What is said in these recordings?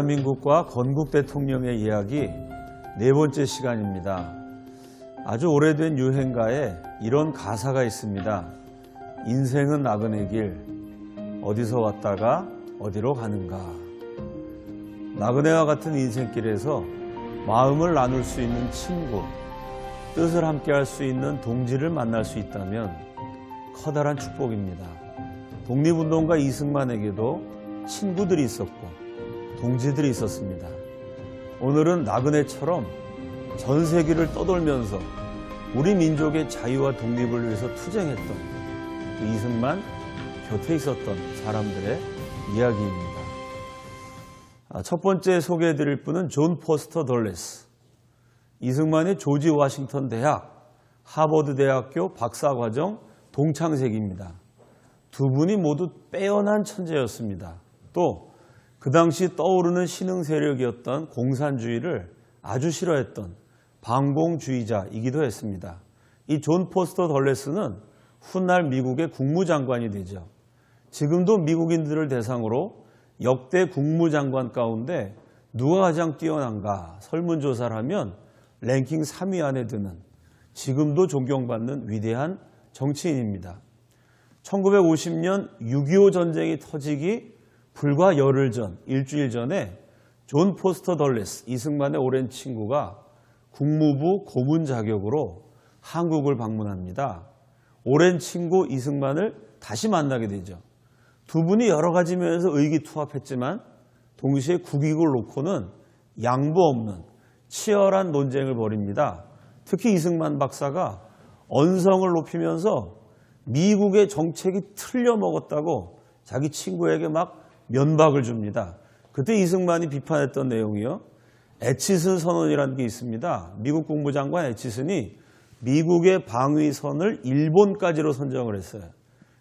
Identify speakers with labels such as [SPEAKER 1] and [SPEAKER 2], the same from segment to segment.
[SPEAKER 1] 대한민국과 건국 대통령의 이야기 네 번째 시간입니다. 아주 오래된 유행가에 이런 가사가 있습니다. 인생은 나그네 길, 어디서 왔다가 어디로 가는가. 나그네와 같은 인생길에서 마음을 나눌 수 있는 친구, 뜻을 함께 할 수 있는 동지를 만날 수 있다면 커다란 축복입니다. 독립운동가 이승만에게도 친구들이 있었고 동지들이 있었습니다. 오늘은 나그네처럼 전 세계를 떠돌면서 우리 민족의 자유와 독립을 위해서 투쟁했던 그 이승만 곁에 있었던 사람들의 이야기입니다. 첫 번째 소개해드릴 분은 존 포스터 덜레스. 이승만의 조지 워싱턴 대학, 하버드 대학교 박사과정 동창생입니다. 두 분이 모두 빼어난 천재였습니다. 또 그 당시 떠오르는 신흥 세력이었던 공산주의를 아주 싫어했던 반공주의자이기도 했습니다. 이 존 포스터 덜레스는 훗날 미국의 국무장관이 되죠. 지금도 미국인들을 대상으로 역대 국무장관 가운데 누가 가장 뛰어난가 설문조사를 하면 랭킹 3위 안에 드는 지금도 존경받는 위대한 정치인입니다. 1950년 6.25 전쟁이 터지기 불과 열흘 전, 일주일 전에 존 포스터 덜레스, 이승만의 오랜 친구가 국무부 고문 자격으로 한국을 방문합니다. 오랜 친구 이승만을 다시 만나게 되죠. 두 분이 여러 가지 면에서 의기투합했지만 동시에 국익을 놓고는 양보 없는 치열한 논쟁을 벌입니다. 특히 이승만 박사가 언성을 높이면서 미국의 정책이 틀려먹었다고 자기 친구에게 막 면박을 줍니다. 그때 이승만이 비판했던 내용이요. 애치슨 선언이라는 게 있습니다. 미국 국무장관 애치슨이 미국의 방위선을 일본까지로 선정을 했어요.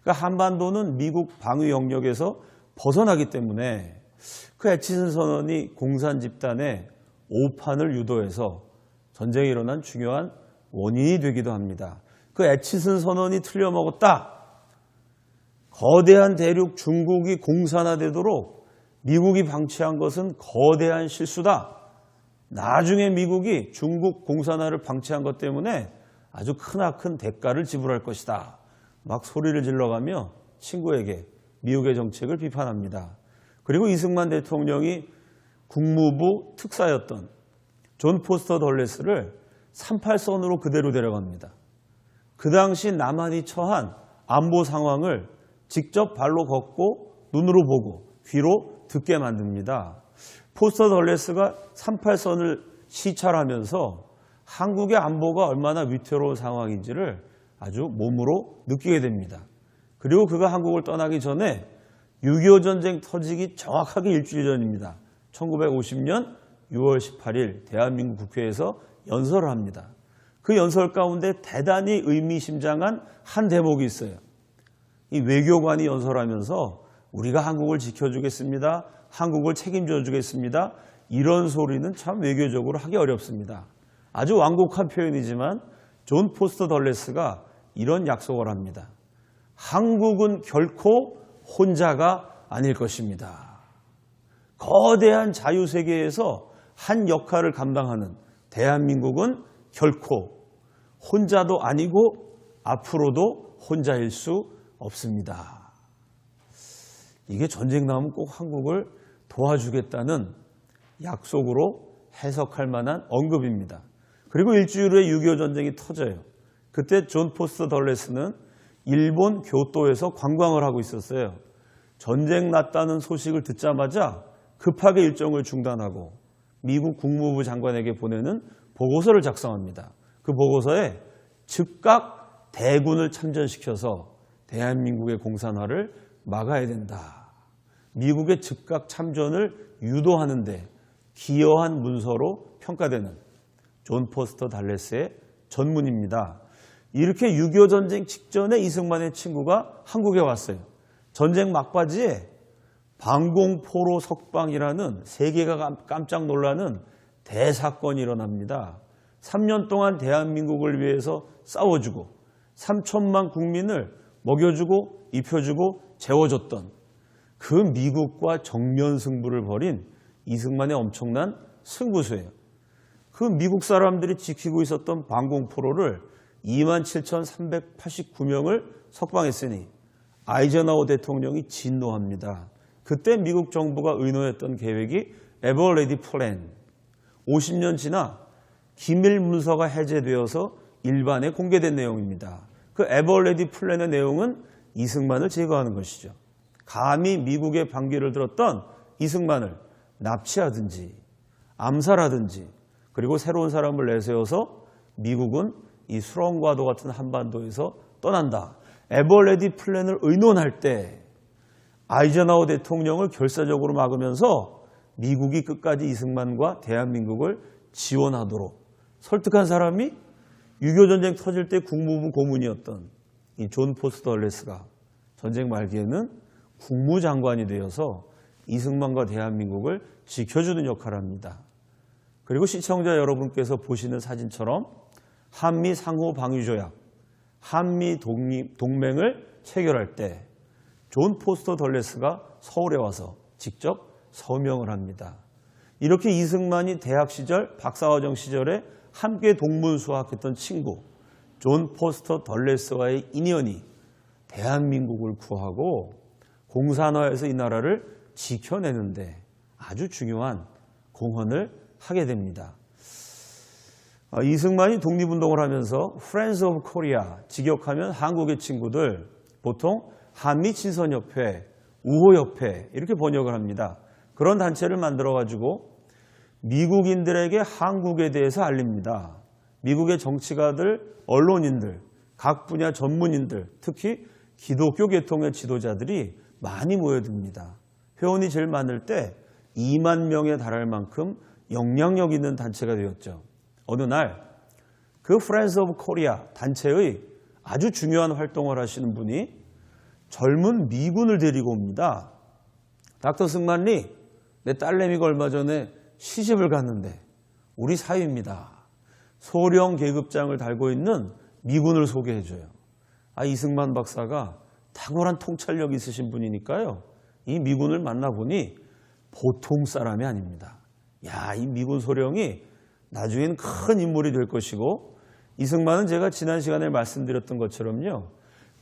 [SPEAKER 1] 그러니까 한반도는 미국 방위 영역에서 벗어나기 때문에 그 애치슨 선언이 공산 집단의 오판을 유도해서 전쟁이 일어난 중요한 원인이 되기도 합니다. 그 애치슨 선언이 틀려먹었다. 거대한 대륙 중국이 공산화되도록 미국이 방치한 것은 거대한 실수다. 나중에 미국이 중국 공산화를 방치한 것 때문에 아주 크나큰 대가를 지불할 것이다. 막 소리를 질러가며 친구에게 미국의 정책을 비판합니다. 그리고 이승만 대통령이 국무부 특사였던 존 포스터 덜레스를 38선으로 그대로 데려갑니다. 그 당시 남한이 처한 안보 상황을 직접 발로 걷고 눈으로 보고 귀로 듣게 만듭니다. 포스터 덜레스가 38선을 시찰하면서 한국의 안보가 얼마나 위태로운 상황인지를 아주 몸으로 느끼게 됩니다. 그리고 그가 한국을 떠나기 전에 6.25 전쟁 터지기 정확하게 일주일 전입니다. 1950년 6월 18일 대한민국 국회에서 연설을 합니다. 그 연설 가운데 대단히 의미심장한 한 대목이 있어요. 이 외교관이 연설하면서 우리가 한국을 지켜주겠습니다. 한국을 책임져 주겠습니다. 이런 소리는 참 외교적으로 하기 어렵습니다. 아주 완곡한 표현이지만 존 포스터 덜레스가 이런 약속을 합니다. 한국은 결코 혼자가 아닐 것입니다. 거대한 자유세계에서 한 역할을 감당하는 대한민국은 결코 혼자도 아니고 앞으로도 혼자일 수 없습니다. 이게 전쟁 나면 꼭 한국을 도와주겠다는 약속으로 해석할 만한 언급입니다. 그리고 일주일 후에 6.25 전쟁이 터져요. 그때 존 포스터 덜레스는 일본 교토에서 관광을 하고 있었어요. 전쟁 났다는 소식을 듣자마자 급하게 일정을 중단하고 미국 국무부 장관에게 보내는 보고서를 작성합니다. 그 보고서에 즉각 대군을 참전시켜서 대한민국의 공산화를 막아야 된다. 미국의 즉각 참전을 유도하는 데 기여한 문서로 평가되는 존 포스터 덜레스의 전문입니다. 이렇게 6.25 전쟁 직전에 이승만의 친구가 한국에 왔어요. 전쟁 막바지에 방공포로 석방이라는 세계가 깜짝 놀라는 대사건이 일어납니다. 3년 동안 대한민국을 위해서 싸워주고 3천만 국민을 먹여주고 입혀주고 재워줬던 그 미국과 정면 승부를 벌인 이승만의 엄청난 승부수예요. 그 미국 사람들이 지키고 있었던 방공포로를 27,389명을 석방했으니 아이젠하워 대통령이 진노합니다. 그때 미국 정부가 의논했던 계획이 에버레디 플랜. 50년 지나 기밀 문서가 해제되어서 일반에 공개된 내용입니다. 그 에버레디 플랜의 내용은 이승만을 제거하는 것이죠. 감히 미국의 반기를 들었던 이승만을 납치하든지 암살하든지 그리고 새로운 사람을 내세워서 미국은 이 수렁과도 같은 한반도에서 떠난다. 에버레디 플랜을 의논할 때 아이젠하워 대통령을 결사적으로 막으면서 미국이 끝까지 이승만과 대한민국을 지원하도록 설득한 사람이 6.25 전쟁 터질 때 국무부 고문이었던 이 존 포스터 덜레스가 전쟁 말기에는 국무장관이 되어서 이승만과 대한민국을 지켜주는 역할을 합니다. 그리고 시청자 여러분께서 보시는 사진처럼 한미 상호 방위조약, 한미 동맹을 체결할 때 존 포스터 덜레스가 서울에 와서 직접 서명을 합니다. 이렇게 이승만이 대학 시절, 박사과정 시절에 함께 동문수학했던 친구 존 포스터 덜레스와의 인연이 대한민국을 구하고 공산화해서 이 나라를 지켜내는데 아주 중요한 공헌을 하게 됩니다. 이승만이 독립운동을 하면서 Friends of Korea, 직역하면 한국의 친구들, 보통 한미친선협회, 우호협회 이렇게 번역을 합니다. 그런 단체를 만들어가지고 미국인들에게 한국에 대해서 알립니다. 미국의 정치가들, 언론인들, 각 분야 전문인들, 특히 기독교 계통의 지도자들이 많이 모여듭니다. 회원이 제일 많을 때 2만 명에 달할 만큼 영향력 있는 단체가 되었죠. 어느 날 그 Friends of Korea 단체의 아주 중요한 활동을 하시는 분이 젊은 미군을 데리고 옵니다. 닥터 승만리, 내 딸내미가 얼마 전에 시집을 갔는데 우리 사위입니다. 소령 계급장을 달고 있는 미군을 소개해줘요. 이승만 박사가 탁월한 통찰력이 있으신 분이니까요. 이 미군을 만나보니 보통 사람이 아닙니다. 이 미군 소령이 나중에는 큰 인물이 될 것이고, 이승만은 제가 지난 시간에 말씀드렸던 것처럼요.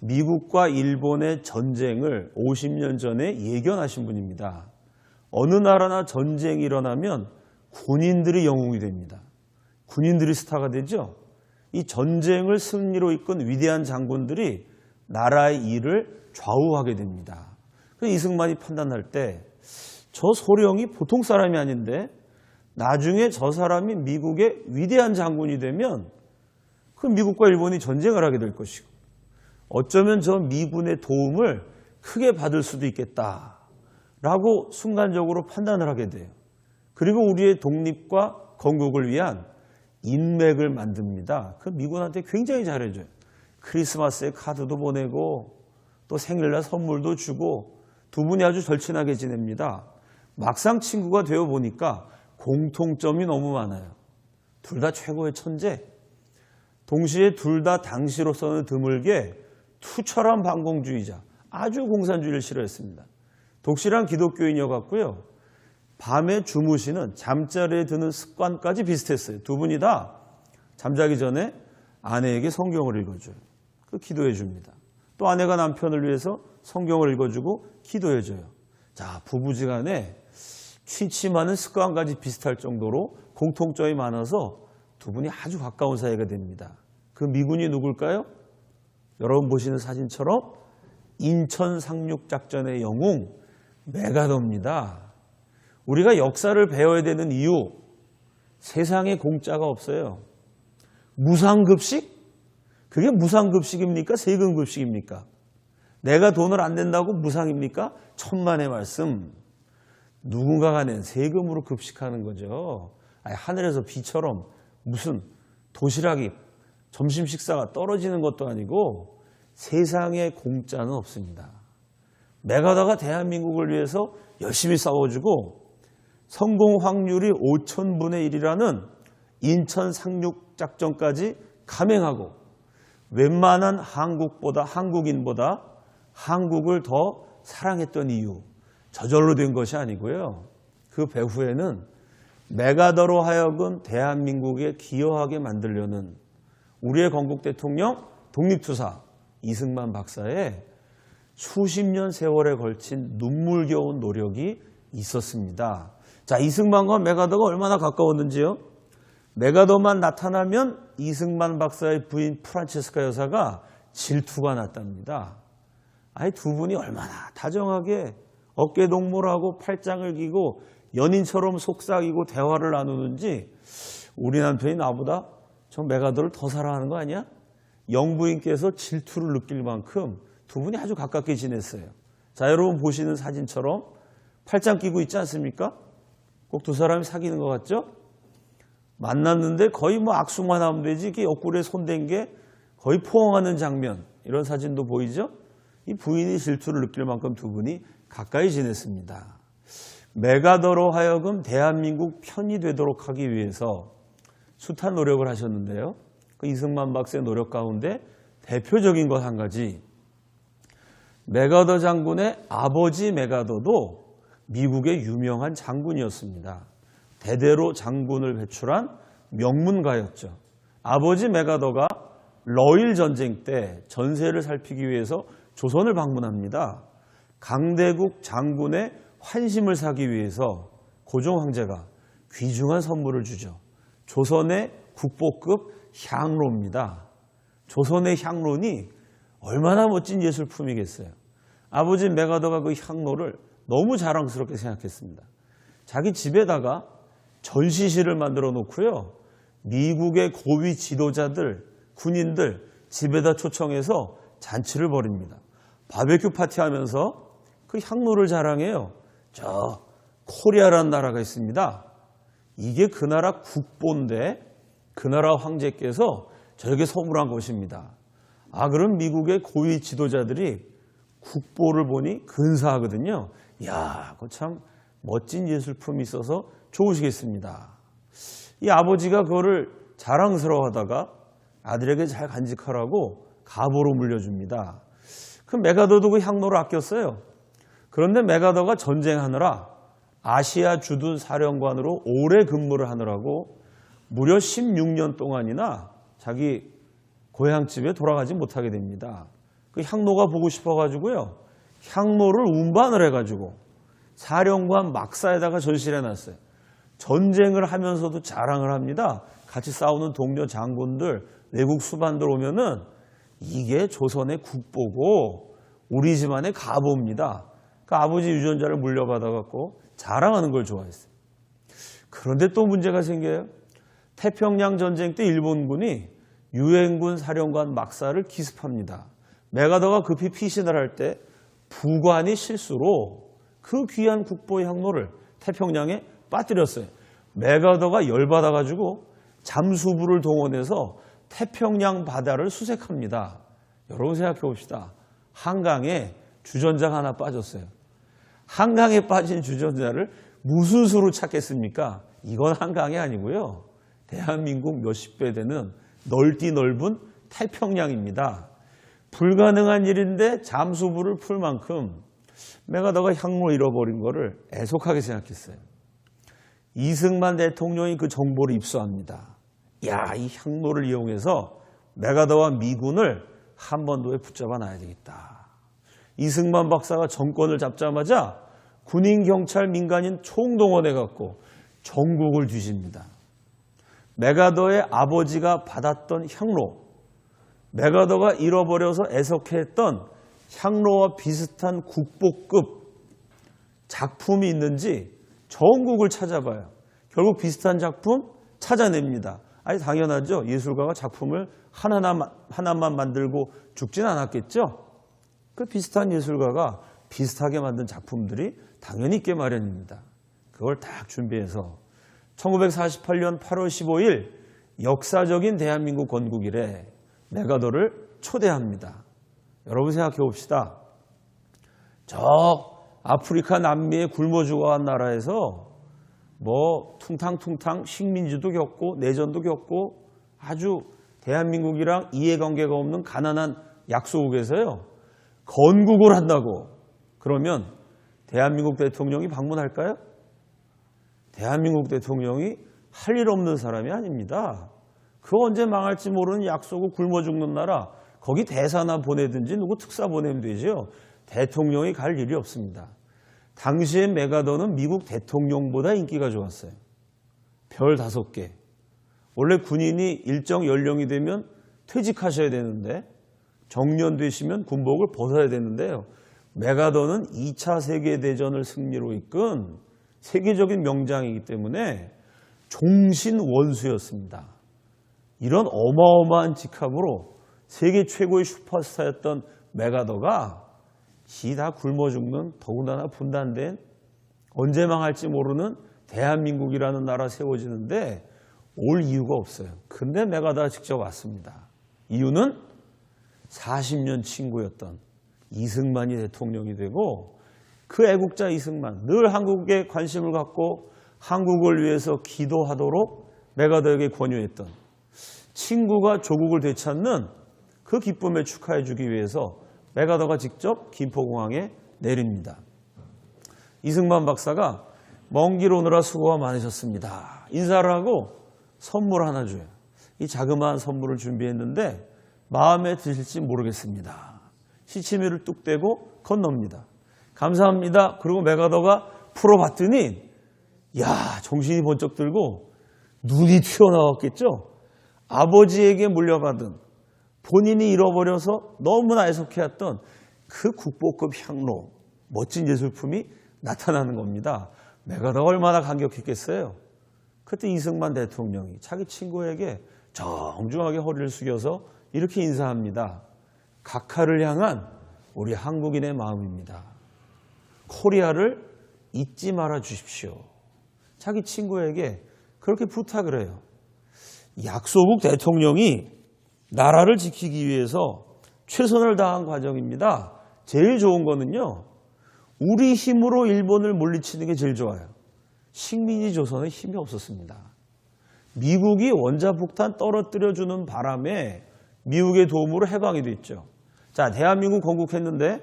[SPEAKER 1] 미국과 일본의 전쟁을 50년 전에 예견하신 분입니다. 어느 나라나 전쟁이 일어나면 군인들이 영웅이 됩니다. 군인들이 스타가 되죠. 이 전쟁을 승리로 이끈 위대한 장군들이 나라의 일을 좌우하게 됩니다. 그래서 이승만이 판단할 때 저 소령이 보통 사람이 아닌데 나중에 저 사람이 미국의 위대한 장군이 되면 그 미국과 일본이 전쟁을 하게 될 것이고 어쩌면 저 미군의 도움을 크게 받을 수도 있겠다라고 순간적으로 판단을 하게 돼요. 그리고 우리의 독립과 건국을 위한 인맥을 만듭니다. 그 미군한테 굉장히 잘해줘요. 크리스마스에 카드도 보내고 또 생일날 선물도 주고 두 분이 아주 절친하게 지냅니다. 막상 친구가 되어 보니까 공통점이 너무 많아요. 둘 다 최고의 천재. 동시에 둘 다 당시로서는 드물게 투철한 반공주의자, 아주 공산주의를 싫어했습니다. 독실한 기독교인이었고요. 밤에 주무시는 잠자리에 드는 습관까지 비슷했어요. 두 분이 다 잠자기 전에 아내에게 성경을 읽어줘요. 그 기도해 줍니다. 또 아내가 남편을 위해서 성경을 읽어주고 기도해 줘요. 자, 부부지간에 취침하는 습관까지 비슷할 정도로 공통점이 많아서 두 분이 아주 가까운 사이가 됩니다. 그 미군이 누굴까요? 여러분 보시는 사진처럼 인천 상륙작전의 영웅 메가더입니다. 우리가 역사를 배워야 되는 이유, 세상에 공짜가 없어요. 무상급식? 그게 무상급식입니까? 세금급식입니까? 내가 돈을 안 낸다고 무상입니까? 천만의 말씀. 누군가가 낸 세금으로 급식하는 거죠. 하늘에서 비처럼 무슨 도시락이 점심 식사가 떨어지는 것도 아니고 세상에 공짜는 없습니다. 메가더가 대한민국을 위해서 열심히 싸워주고 성공 확률이 5,000분의 1이라는 인천 상륙작전까지 감행하고 웬만한 한국인보다 한국을 더 사랑했던 이유, 저절로 된 것이 아니고요. 그 배후에는 메가더로 하여금 대한민국에 기여하게 만들려는 우리의 건국 대통령 독립투사 이승만 박사의 수십 년 세월에 걸친 눈물겨운 노력이 있었습니다. 자, 이승만과 메가더가 얼마나 가까웠는지요? 메가더만 나타나면 이승만 박사의 부인 프란체스카 여사가 질투가 났답니다. 아니, 두 분이 얼마나 다정하게 어깨 동무하고 팔짱을 끼고 연인처럼 속삭이고 대화를 나누는지 우리 남편이 나보다 저 메가더를 더 사랑하는 거 아니야? 영부인께서 질투를 느낄 만큼 두 분이 아주 가깝게 지냈어요. 자, 여러분 보시는 사진처럼 팔짱 끼고 있지 않습니까? 꼭 두 사람이 사귀는 것 같죠? 만났는데 거의 뭐 악수만 하면 되지 이게 옆구리에 손댄 게 거의 포옹하는 장면, 이런 사진도 보이죠? 이 부인이 질투를 느낄 만큼 두 분이 가까이 지냈습니다. 메가더로 하여금 대한민국 편이 되도록 하기 위해서 숱한 노력을 하셨는데요. 그 이승만 박사의 노력 가운데 대표적인 것 한 가지, 메가더 장군의 아버지 메가더도 미국의 유명한 장군이었습니다. 대대로 장군을 배출한 명문가였죠. 아버지 메가더가 러일 전쟁 때 전세를 살피기 위해서 조선을 방문합니다. 강대국 장군의 환심을 사기 위해서 고종 황제가 귀중한 선물을 주죠. 조선의 국보급 향로입니다. 조선의 향로니 얼마나 멋진 예술품이겠어요. 아버지 메가더가 그 향로를 너무 자랑스럽게 생각했습니다. 자기 집에다가 전시실을 만들어 놓고요. 미국의 고위 지도자들, 군인들 집에다 초청해서 잔치를 벌입니다. 바베큐 파티하면서 그 향로를 자랑해요. 저 코리아라는 나라가 있습니다. 이게 그 나라 국보인데 그 나라 황제께서 저에게 선물한 것입니다. 아, 그럼 미국의 고위 지도자들이 국보를 보니 근사하거든요. 이야, 그거 참 멋진 예술품이 있어서 좋으시겠습니다. 이 아버지가 그거를 자랑스러워하다가 아들에게 잘 간직하라고 가보로 물려줍니다. 그 메가더도 그 향로를 아꼈어요. 그런데 메가더가 전쟁하느라 아시아 주둔 사령관으로 오래 근무를 하느라고 무려 16년 동안이나 자기 고향집에 돌아가지 못하게 됩니다. 그 향로가 보고 싶어가지고요. 향로를 운반을 해가지고 사령관 막사에다가 전시를 해놨어요. 전쟁을 하면서도 자랑을 합니다. 같이 싸우는 동료 장군들, 외국 수반들 오면은 이게 조선의 국보고 우리 집안의 가보입니다. 그 아버지 유전자를 물려받아갖고 자랑하는 걸 좋아했어요. 그런데 또 문제가 생겨요. 태평양 전쟁 때 일본군이 유엔군 사령관 막사를 기습합니다. 메가더가 급히 피신을 할 때 부관이 실수로 그 귀한 국보의 향로를 태평양에 빠뜨렸어요. 메가더가 열받아가지고 잠수부를 동원해서 태평양 바다를 수색합니다. 여러분 생각해 봅시다. 한강에 주전자가 하나 빠졌어요. 한강에 빠진 주전자를 무슨 수로 찾겠습니까? 이건 한강이 아니고요. 대한민국 몇십 배 되는 넓디 넓은 태평양입니다. 불가능한 일인데 잠수부를 풀 만큼 메가더가 향로 잃어버린 거를 애석하게 생각했어요. 이승만 대통령이 그 정보를 입수합니다. 야, 이 향로를 이용해서 메가더와 미군을 한반도에 붙잡아 놔야 되겠다. 이승만 박사가 정권을 잡자마자 군인, 경찰, 민간인 총동원해갖고 전국을 뒤집니다. 메가더의 아버지가 받았던 향로, 메가더가 잃어버려서 애석해했던 향로와 비슷한 국보급 작품이 있는지 전국을 찾아봐요. 결국 비슷한 작품 찾아냅니다. 아니 당연하죠. 예술가가 작품을 하나만 만들고 죽진 않았겠죠. 그 비슷한 예술가가 비슷하게 만든 작품들이 당연히 있게 마련입니다. 그걸 딱 준비해서 1948년 8월 15일 역사적인 대한민국 건국일에 메가더를 초대합니다. 여러분 생각해 봅시다. 저 아프리카 남미에 굶어 죽어간 나라에서 뭐 퉁탕퉁탕 식민지도 겪고 내전도 겪고 아주 대한민국이랑 이해관계가 없는 가난한 약소국에서요. 건국을 한다고 그러면 대한민국 대통령이 방문할까요? 대한민국 대통령이 할 일 없는 사람이 아닙니다. 그 언제 망할지 모르는 약속을 굶어 죽는 나라, 거기 대사나 보내든지 누구 특사 보내면 되죠. 대통령이 갈 일이 없습니다. 당시에 메가더는 미국 대통령보다 인기가 좋았어요. 별 5개. 원래 군인이 일정 연령이 되면 퇴직하셔야 되는데 정년 되시면 군복을 벗어야 되는데요. 메가더는 2차 세계대전을 승리로 이끈 세계적인 명장이기 때문에 종신 원수였습니다. 이런 어마어마한 직함으로 세계 최고의 슈퍼스타였던 메가더가 다 굶어 죽는 더군다나 분단된 언제 망할지 모르는 대한민국이라는 나라 세워지는데 올 이유가 없어요. 근데 메가더가 직접 왔습니다. 이유는 40년 친구였던 이승만이 대통령이 되고 그 애국자 이승만 늘 한국에 관심을 갖고 한국을 위해서 기도하도록 메가더에게 권유했던 친구가 조국을 되찾는 그 기쁨에 축하해 주기 위해서 메가더가 직접 김포공항에 내립니다. 이승만 박사가 먼 길 오느라 수고가 많으셨습니다. 인사를 하고 선물 하나 줘요. 이 자그마한 선물을 준비했는데 마음에 드실지 모르겠습니다. 시치미를 뚝 떼고 건넙니다. 감사합니다. 그리고 메가더가 풀어봤더니 정신이 번쩍 들고 눈이 튀어나왔겠죠. 아버지에게 물려받은 본인이 잃어버려서 너무나 애석해했던 그 국보급 향로, 멋진 예술품이 나타나는 겁니다. 메가더가 얼마나 감격했겠어요. 그때 이승만 대통령이 자기 친구에게 정중하게 허리를 숙여서 이렇게 인사합니다. 각하를 향한 우리 한국인의 마음입니다. 코리아를 잊지 말아 주십시오. 자기 친구에게 그렇게 부탁을 해요. 약소국 대통령이 나라를 지키기 위해서 최선을 다한 과정입니다. 제일 좋은 거는요. 우리 힘으로 일본을 물리치는 게 제일 좋아요. 식민지 조선에 힘이 없었습니다. 미국이 원자폭탄 떨어뜨려주는 바람에 미국의 도움으로 해방이 됐죠. 자, 대한민국 건국했는데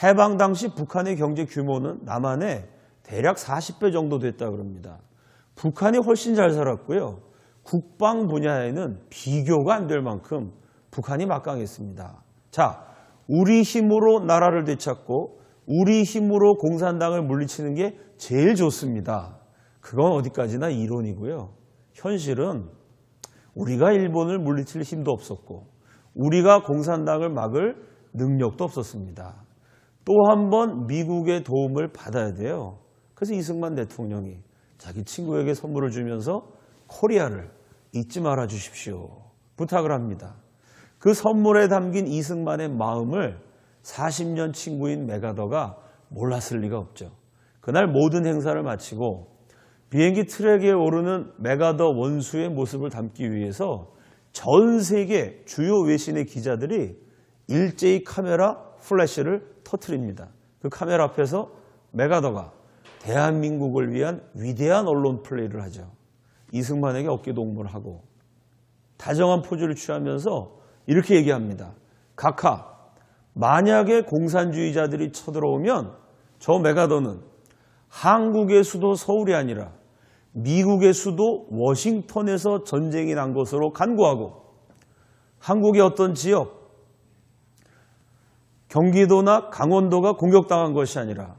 [SPEAKER 1] 해방 당시 북한의 경제 규모는 남한의 대략 40배 정도 됐다 그럽니다. 북한이 훨씬 잘 살았고요. 국방 분야에는 비교가 안 될 만큼 북한이 막강했습니다. 자, 우리 힘으로 나라를 되찾고 우리 힘으로 공산당을 물리치는 게 제일 좋습니다. 그건 어디까지나 이론이고요. 현실은 우리가 일본을 물리칠 힘도 없었고 우리가 공산당을 막을 능력도 없었습니다. 또 한 번 미국의 도움을 받아야 돼요. 그래서 이승만 대통령이 자기 친구에게 선물을 주면서 코리아를 잊지 말아 주십시오. 부탁을 합니다. 그 선물에 담긴 이승만의 마음을 40년 친구인 메가더가 몰랐을 리가 없죠. 그날 모든 행사를 마치고 비행기 트랙에 오르는 메가더 원수의 모습을 담기 위해서 전 세계 주요 외신의 기자들이 일제히 카메라 플래시를 터뜨립니다. 그 카메라 앞에서 메가더가 대한민국을 위한 위대한 언론 플레이를 하죠. 이승만에게 어깨동무를 하고 다정한 포즈를 취하면서 이렇게 얘기합니다. 각하, 만약에 공산주의자들이 쳐들어오면 저 메가더는 한국의 수도 서울이 아니라 미국의 수도 워싱턴에서 전쟁이 난 것으로 간구하고 한국의 어떤 지역, 경기도나 강원도가 공격당한 것이 아니라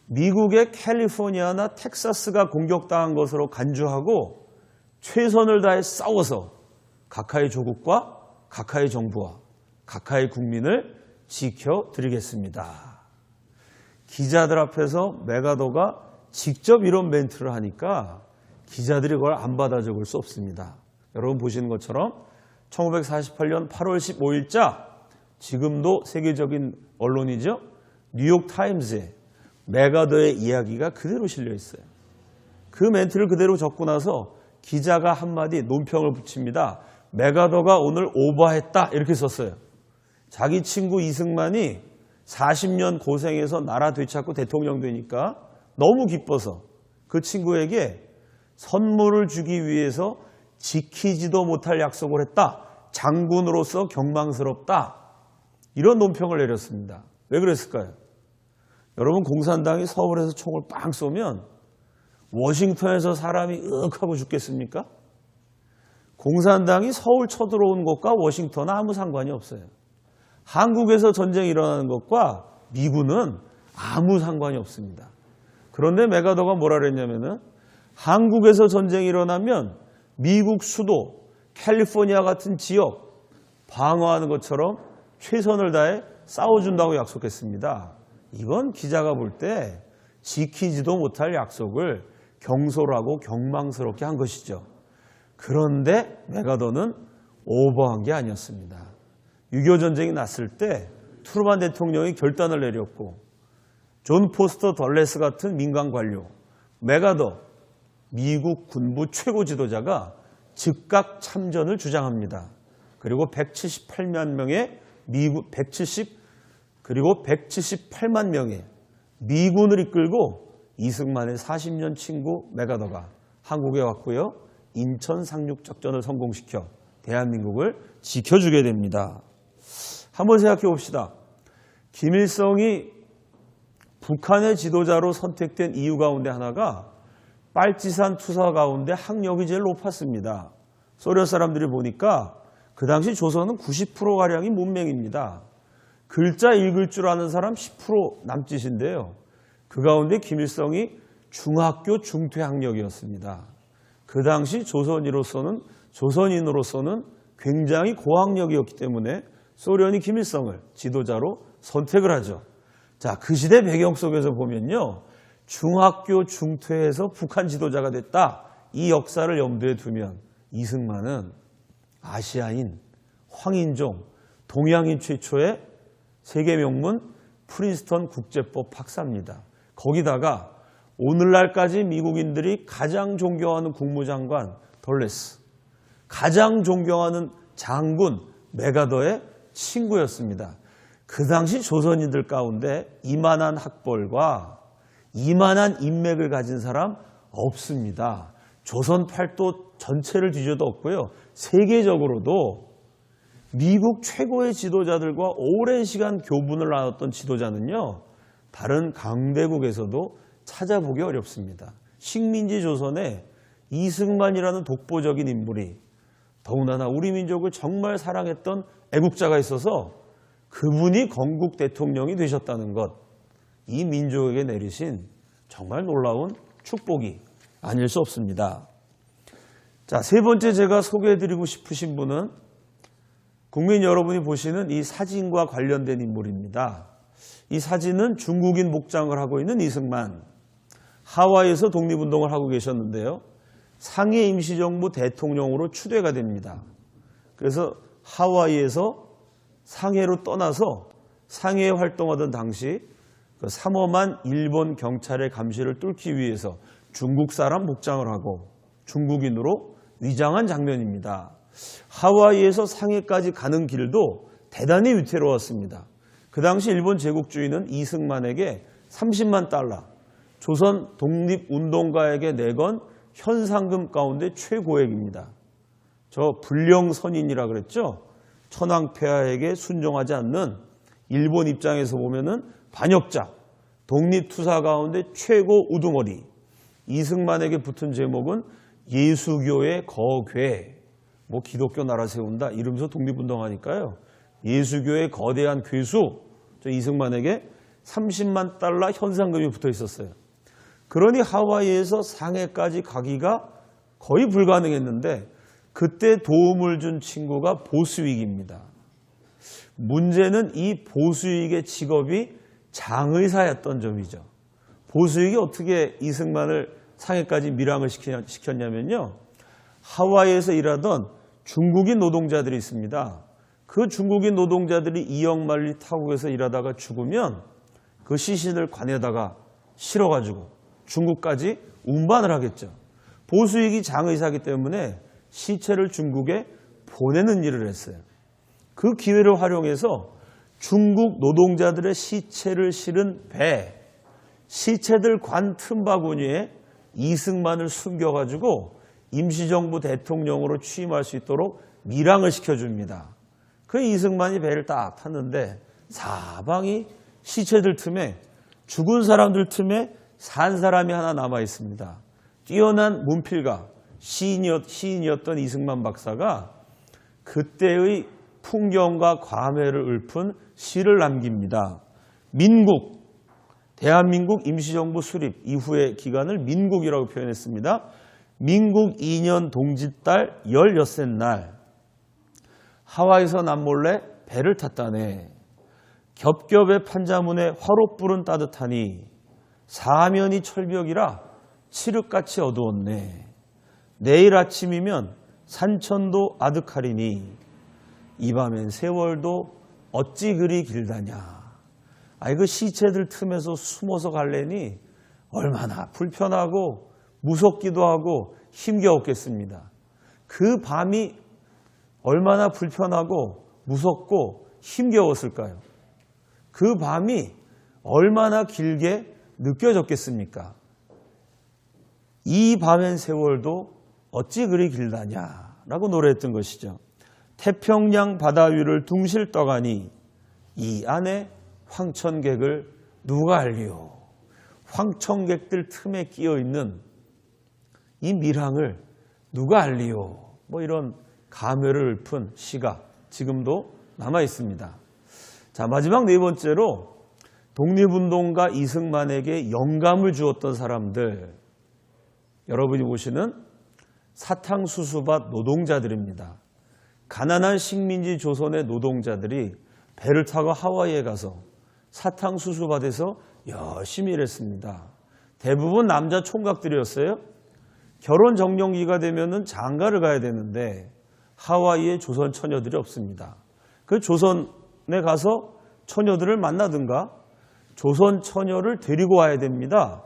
[SPEAKER 1] 미국의 캘리포니아나 텍사스가 공격당한 것으로 간주하고 최선을 다해 싸워서 각하의 조국과 각하의 정부와 각하의 국민을 지켜드리겠습니다. 기자들 앞에서 메가더가 직접 이런 멘트를 하니까 기자들이 그걸 안 받아 적을 수 없습니다. 여러분 보시는 것처럼 1948년 8월 15일자 지금도 세계적인 언론이죠. 뉴욕타임즈에 메가더의 이야기가 그대로 실려 있어요. 그 멘트를 그대로 적고 나서 기자가 한마디 논평을 붙입니다. 메가더가 오늘 오버했다 이렇게 썼어요. 자기 친구 이승만이 40년 고생해서 나라 되찾고 대통령 되니까 너무 기뻐서 그 친구에게 선물을 주기 위해서 지키지도 못할 약속을 했다. 장군으로서 경망스럽다. 이런 논평을 내렸습니다. 왜 그랬을까요? 여러분 공산당이 서울에서 총을 빵 쏘면 워싱턴에서 사람이 하고 죽겠습니까? 공산당이 서울 쳐들어온 것과 워싱턴은 아무 상관이 없어요. 한국에서 전쟁이 일어나는 것과 미군은 아무 상관이 없습니다. 그런데 메가더가 뭐라 그랬냐면은 한국에서 전쟁이 일어나면 미국 수도 캘리포니아 같은 지역 방어하는 것처럼 최선을 다해 싸워준다고 약속했습니다. 이건 기자가 볼 때 지키지도 못할 약속을 경솔하고 경망스럽게 한 것이죠. 그런데 메가더는 오버한 게 아니었습니다. 6.25 전쟁이 났을 때 트루만 대통령이 결단을 내렸고 존 포스터 덜레스 같은 민간 관료, 메가더, 미국 군부 최고 지도자가 즉각 참전을 주장합니다. 그리고 178만 명의 그리고 178만 명의 미군을 이끌고 이승만의 40년 친구 메가더가 한국에 왔고요. 인천 상륙작전을 성공시켜 대한민국을 지켜주게 됩니다. 한번 생각해 봅시다. 김일성이 북한의 지도자로 선택된 이유 가운데 하나가 빨치산 투사 가운데 학력이 제일 높았습니다. 소련 사람들이 보니까 그 당시 조선은 90%가량이 문맹입니다. 글자 읽을 줄 아는 사람 10% 남짓인데요. 그 가운데 김일성이 중학교 중퇴 학력이었습니다. 그 당시 조선인으로서는 굉장히 고학력이었기 때문에 소련이 김일성을 지도자로 선택을 하죠. 자, 그 시대 배경 속에서 보면요. 중학교 중퇴에서 북한 지도자가 됐다. 이 역사를 염두에 두면 이승만은 아시아인, 황인종, 동양인 최초의 세계 명문 프린스턴 국제법 박사입니다. 거기다가 오늘날까지 미국인들이 가장 존경하는 국무장관 덜레스, 가장 존경하는 장군 메가더의 친구였습니다. 그 당시 조선인들 가운데 이만한 학벌과 이만한 인맥을 가진 사람 없습니다. 조선 팔도 전체를 뒤져도 없고요. 세계적으로도 미국 최고의 지도자들과 오랜 시간 교분을 나눴던 지도자는요. 다른 강대국에서도 찾아보기 어렵습니다. 식민지 조선에 이승만이라는 독보적인 인물이 더군다나 우리 민족을 정말 사랑했던 애국자가 있어서 그분이 건국 대통령이 되셨다는 것, 이 민족에게 내리신 정말 놀라운 축복이 아닐 수 없습니다. 자, 세 번째 제가 소개해드리고 싶으신 분은 국민 여러분이 보시는 이 사진과 관련된 인물입니다. 이 사진은 중국인 목장을 하고 있는 이승만, 하와이에서 독립운동을 하고 계셨는데요. 상해 임시정부 대통령으로 추대가 됩니다. 그래서 하와이에서 상해로 떠나서 상해에 활동하던 당시 그 삼엄한 일본 경찰의 감시를 뚫기 위해서 중국 사람 목장을 하고 중국인으로 위장한 장면입니다. 하와이에서 상해까지 가는 길도 대단히 위태로웠습니다. 그 당시 일본 제국주의는 이승만에게 30만 달러, 조선 독립운동가에게 내건 현상금 가운데 최고액입니다. 저 불령선인이라 그랬죠. 천황폐하에게 순종하지 않는 일본 입장에서 보면은 반역자, 독립투사 가운데 최고 우두머리. 이승만에게 붙은 제목은 예수교의 거괴. 뭐 기독교 나라 세운다 이러면서 독립운동하니까요. 예수교의 거대한 괴수, 저 이승만에게 30만 달러 현상금이 붙어 있었어요. 그러니 하와이에서 상해까지 가기가 거의 불가능했는데 그때 도움을 준 친구가 보수익입니다. 문제는 이 보수익의 직업이 장의사였던 점이죠. 보수익이 어떻게 이승만을 상해까지 밀항을 시켰냐면요. 하와이에서 일하던 중국인 노동자들이 있습니다. 그 중국인 노동자들이 이역만리 타국에서 일하다가 죽으면 그 시신을 관에다가 실어가지고 중국까지 운반을 하겠죠. 보수익이 장의사이기 때문에 시체를 중국에 보내는 일을 했어요. 그 기회를 활용해서 중국 노동자들의 시체를 실은 배, 시체들 관 틈바구니에 이승만을 숨겨가지고 임시정부 대통령으로 취임할 수 있도록 밀항을 시켜줍니다. 그 이승만이 배를 딱 탔는데 사방이 시체들 틈에 죽은 사람들 틈에 산 사람이 하나 남아 있습니다. 뛰어난 문필가, 시인이었던 이승만 박사가 그때의 풍경과 감회를 읊은 시를 남깁니다. 민국, 대한민국 임시정부 수립 이후의 기간을 민국이라고 표현했습니다. 민국 2년 동짓달 16셋 날 하와이에서 남몰래 배를 탔다네. 겹겹의 판자문에 화롯불은 따뜻하니 사면이 철벽이라 칠흑같이 어두웠네. 내일 아침이면 산천도 아득하리니 이 밤엔 세월도 어찌 그리 길다냐. 그 시체들 틈에서 숨어서 갈래니 얼마나 불편하고 무섭기도 하고 힘겨웠겠습니다. 그 밤이 얼마나 불편하고 무섭고 힘겨웠을까요? 그 밤이 얼마나 길게 느껴졌겠습니까? 이 밤엔 세월도 어찌 그리 길다냐라고 노래했던 것이죠. 태평양 바다 위를 둥실 떠가니 이 안에 황천객을 누가 알리오. 황천객들 틈에 끼어있는 이 밀항을 누가 알리오. 이런 감회를 읊은 시가 지금도 남아 있습니다. 자, 마지막 네 번째로 독립운동가 이승만에게 영감을 주었던 사람들, 여러분이 보시는 사탕수수밭 노동자들입니다. 가난한 식민지 조선의 노동자들이 배를 타고 하와이에 가서 사탕수수밭에서 열심히 일했습니다. 대부분 남자 총각들이었어요. 결혼 정년기가 되면은 장가를 가야 되는데 하와이에 조선 처녀들이 없습니다. 그 조선에 가서 처녀들을 만나든가 조선 처녀를 데리고 와야 됩니다.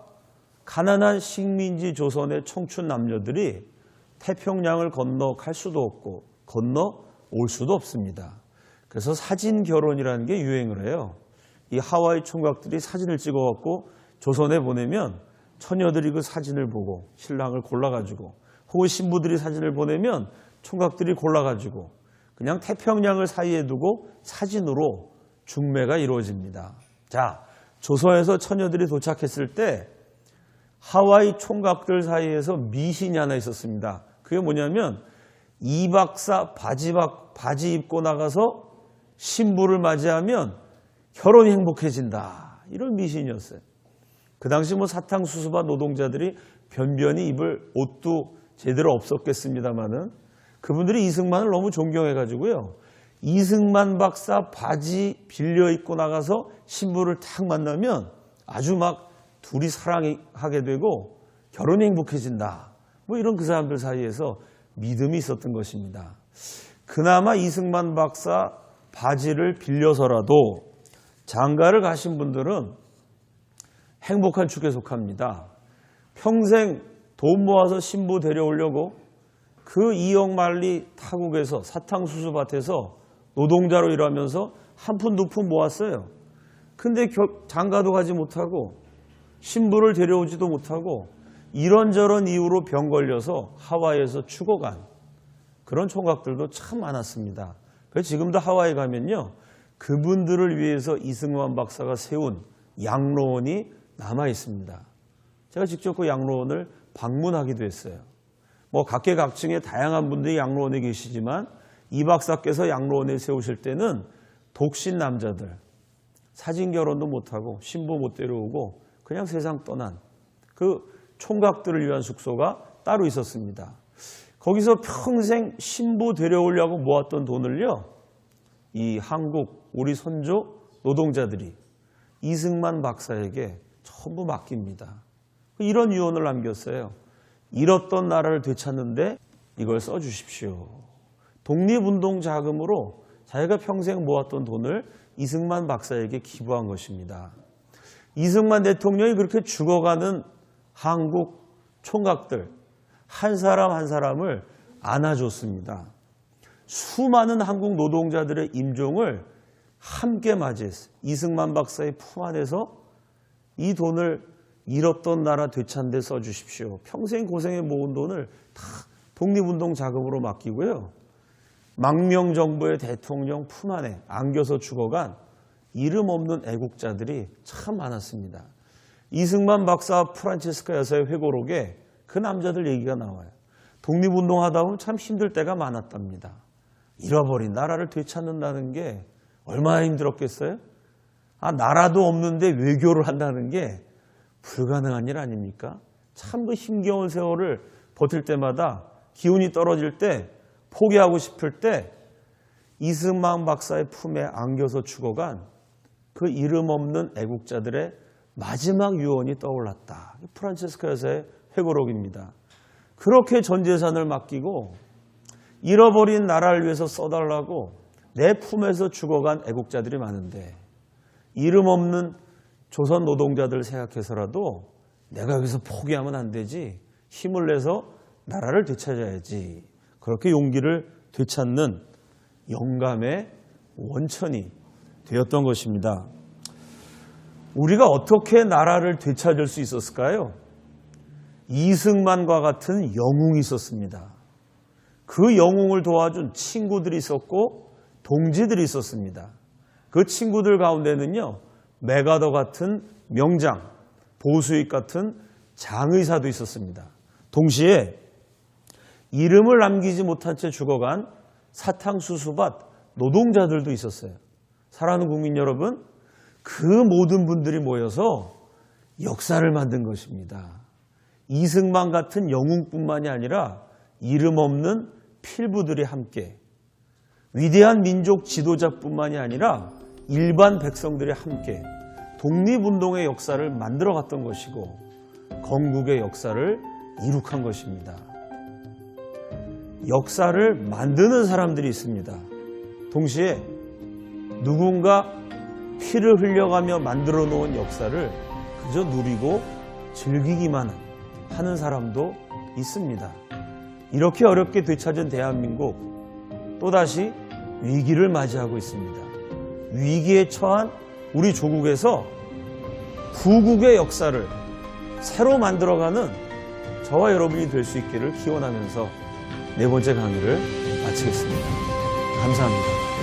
[SPEAKER 1] 가난한 식민지 조선의 청춘 남녀들이 태평양을 건너갈 수도 없고 건너올 수도 없습니다. 그래서 사진 결혼이라는 게 유행을 해요. 이 하와이 총각들이 사진을 찍어갖고 조선에 보내면 처녀들이 그 사진을 보고 신랑을 골라가지고, 혹은 신부들이 사진을 보내면 총각들이 골라가지고 그냥 태평양을 사이에 두고 사진으로 중매가 이루어집니다. 자, 조선에서 처녀들이 도착했을 때 하와이 총각들 사이에서 미신이 하나 있었습니다. 그게 뭐냐면 이박사 바지 입고 나가서 신부를 맞이하면 결혼이 행복해진다. 이런 미신이었어요. 그 당시 사탕수수밭 노동자들이 변변히 입을 옷도 제대로 없었겠습니다만은 그분들이 이승만을 너무 존경해가지고요. 이승만 박사 바지 빌려 입고 나가서 신부를 탁 만나면 아주 막 둘이 사랑하게 되고 결혼이 행복해진다. 이런 그 사람들 사이에서 믿음이 있었던 것입니다. 그나마 이승만 박사 바지를 빌려서라도 장가를 가신 분들은 행복한 축에 속합니다. 평생 돈 모아서 신부 데려오려고 그 2억 만리 타국에서 사탕수수밭에서 노동자로 일하면서 한 푼 두 푼 모았어요. 근데 장가도 가지 못하고 신부를 데려오지도 못하고 이런저런 이유로 병 걸려서 하와이에서 죽어간 그런 총각들도 참 많았습니다. 그래서 지금도 하와이 가면요, 그분들을 위해서 이승만 박사가 세운 양로원이 남아 있습니다. 제가 직접 그 양로원을 방문하기도 했어요. 각계각층의 다양한 분들이 양로원에 계시지만 이 박사께서 양로원에 세우실 때는 독신 남자들, 사진 결혼도 못하고 신부 못 데려오고 그냥 세상 떠난 그 총각들을 위한 숙소가 따로 있었습니다. 거기서 평생 신부 데려오려고 모았던 돈을요, 이 한국 우리 선조 노동자들이 이승만 박사에게 전부 맡깁니다. 이런 유언을 남겼어요. 잃었던 나라를 되찾는데 이걸 써주십시오. 독립운동 자금으로 자기가 평생 모았던 돈을 이승만 박사에게 기부한 것입니다. 이승만 대통령이 그렇게 죽어가는 한국 총각들 한 사람 한 사람을 안아줬습니다. 수많은 한국 노동자들의 임종을 함께 맞이했어요. 이승만 박사의 품 안에서 이 돈을 잃었던 나라 되찾는 데 써주십시오. 평생 고생해 모은 돈을 다 독립운동 자금으로 맡기고요. 망명정부의 대통령 품 안에 안겨서 죽어간 이름 없는 애국자들이 참 많았습니다. 이승만 박사와 프란체스카 여사의 회고록에 그 남자들 얘기가 나와요. 독립운동하다 보면 참 힘들 때가 많았답니다. 잃어버린 나라를 되찾는다는 게 얼마나 힘들었겠어요? 나라도 없는데 외교를 한다는 게 불가능한 일 아닙니까? 참 그 힘겨운 세월을 버틸 때마다 기운이 떨어질 때, 포기하고 싶을 때 이승만 박사의 품에 안겨서 죽어간 그 이름 없는 애국자들의 마지막 유언이 떠올랐다. 프란체스카 여사의 회고록입니다. 그렇게 전 재산을 맡기고 잃어버린 나라를 위해서 써달라고 내 품에서 죽어간 애국자들이 많은데 이름 없는 조선 노동자들 생각해서라도 내가 여기서 포기하면 안 되지. 힘을 내서 나라를 되찾아야지. 그렇게 용기를 되찾는 영감의 원천이 되었던 것입니다. 우리가 어떻게 나라를 되찾을 수 있었을까요? 이승만과 같은 영웅이 있었습니다. 그 영웅을 도와준 친구들이 있었고 동지들이 있었습니다. 그 친구들 가운데는요, 메가더 같은 명장, 보수익 같은 장의사도 있었습니다. 동시에 이름을 남기지 못한 채 죽어간 사탕수수밭 노동자들도 있었어요. 사랑하는 국민 여러분, 그 모든 분들이 모여서 역사를 만든 것입니다. 이승만 같은 영웅뿐만이 아니라 이름 없는 필부들이 함께, 위대한 민족 지도자뿐만이 아니라 일반 백성들이 함께 독립운동의 역사를 만들어갔던 것이고 건국의 역사를 이룩한 것입니다. 역사를 만드는 사람들이 있습니다. 동시에 누군가 피를 흘려가며 만들어 놓은 역사를 그저 누리고 즐기기만 하는 사람도 있습니다. 이렇게 어렵게 되찾은 대한민국, 또다시 위기를 맞이하고 있습니다. 위기에 처한 우리 조국에서 구국의 역사를 새로 만들어가는 저와 여러분이 될 수 있기를 기원하면서 네 번째 강의를 마치겠습니다. 감사합니다.